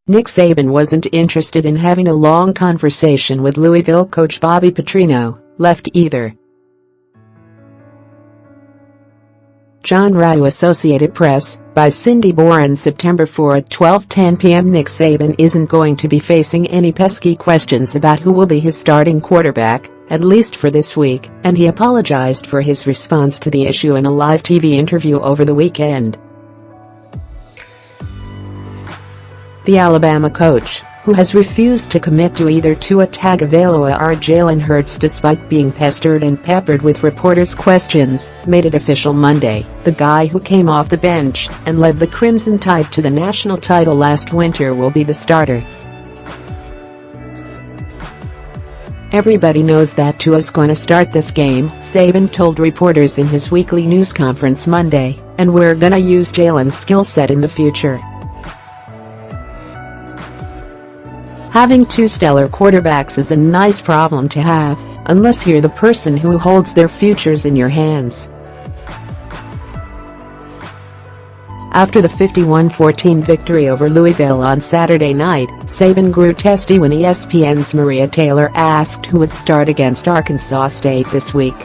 Nick Saban wasn't interested in having a long conversation with Louisville coach Bobby Petrino, left either. John Raoux, Associated Press, by Cindy Boren September 4 at 12:10 p.m. Nick Saban isn't going to be facing any pesky questions about who will be his starting quarterback, at least for this week, and he apologized for his response to the issue in a live TV interview over the weekend. The Alabama coach, who has refused to commit to either Tua Tagovailoa or Jalen Hurts despite being pestered and peppered with reporters' questions, made it official Monday. The guy who came off the bench and led the Crimson Tide to the national title last winter will be the starter. "Everybody knows that Tua's gonna start this game," Saban told reporters in his weekly news conference Monday, "and we're gonna use Jalen's skill set in the future." Having two stellar quarterbacks is a nice problem to have, unless you're the person who holds their futures in your hands. After the 51-14 victory over Louisville on Saturday night, Saban grew testy when ESPN's Maria Taylor asked who would start against Arkansas State this week.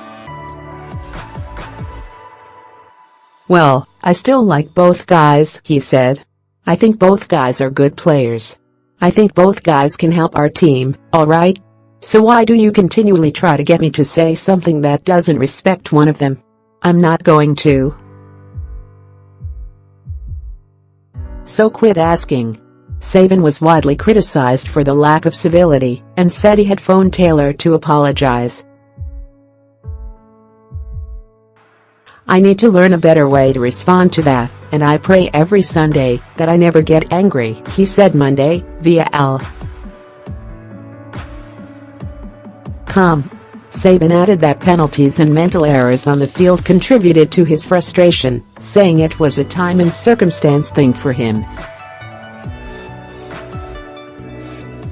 "Well, I still like both guys," he said. "I think both guys are good players. I think both guys can help our team, all right? So why do you continually try to get me to say something that doesn't respect one of them? I'm not going to. So quit asking." Saban was widely criticized for the lack of civility and said he had phoned Taylor to apologize. "I need to learn a better way to respond to that, and I pray every Sunday that I never get angry," he said Monday, via L.com. Saban added that penalties and mental errors on the field contributed to his frustration, saying it was a time and circumstance thing for him.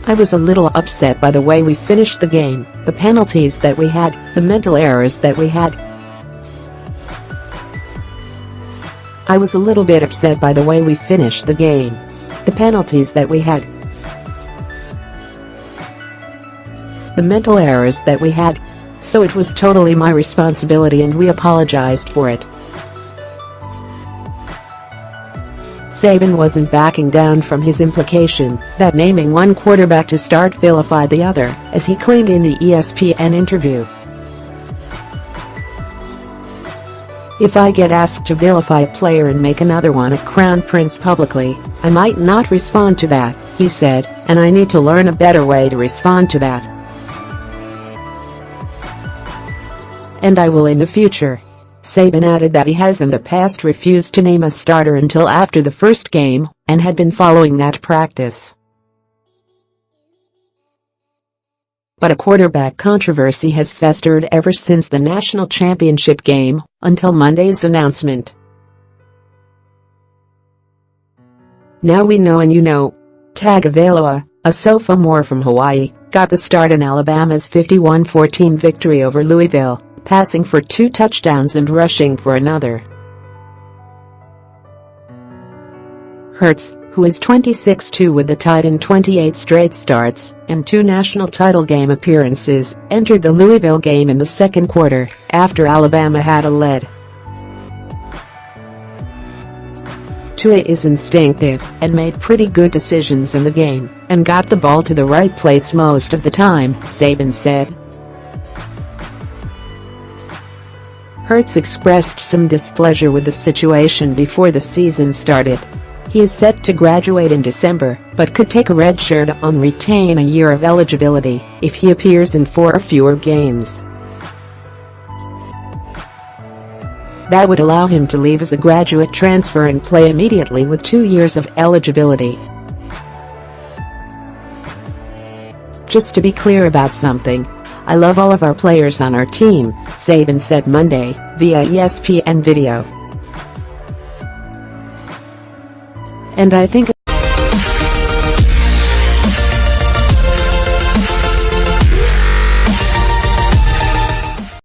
"I was a little upset by the way we finished the game, the penalties that we had, the mental errors that we had. I was a little bit upset by the way we finished the game. The penalties that we had. The mental errors that we had. So it was totally my responsibility and we apologized for it." Saban wasn't backing down from his implication that naming one quarterback to start vilified the other, as he claimed in the ESPN interview. "If I get asked to vilify a player and make another one a crown prince publicly, I might not respond to that," he said, "and I need to learn a better way to respond to that. And I will in the future." Saban added that he has in the past refused to name a starter until after the first game, and had been following that practice. But a quarterback controversy has festered ever since the national championship game, until Monday's announcement. "Now we know and you know. Tagovailoa, a sophomore from Hawaii, got the start in Alabama's 51-14 victory over Louisville, passing for 2 touchdowns and rushing for another. Hurts, who is 26-2 with the Tide in 28 straight starts and 2 national title game appearances, entered the Louisville game in the second quarter, after Alabama had a lead. Tua is instinctive and made pretty good decisions in the game, and got the ball to the right place most of the time," Saban said. Hurts expressed some displeasure with the situation before the season started. He is set to graduate in December, but could take a red shirt and retain a year of eligibility if he appears in 4 or fewer games. That would allow him to leave as a graduate transfer and play immediately with 2 years of eligibility. "Just to be clear about something, I love all of our players on our team," Saban said Monday, via ESPN video. "And I think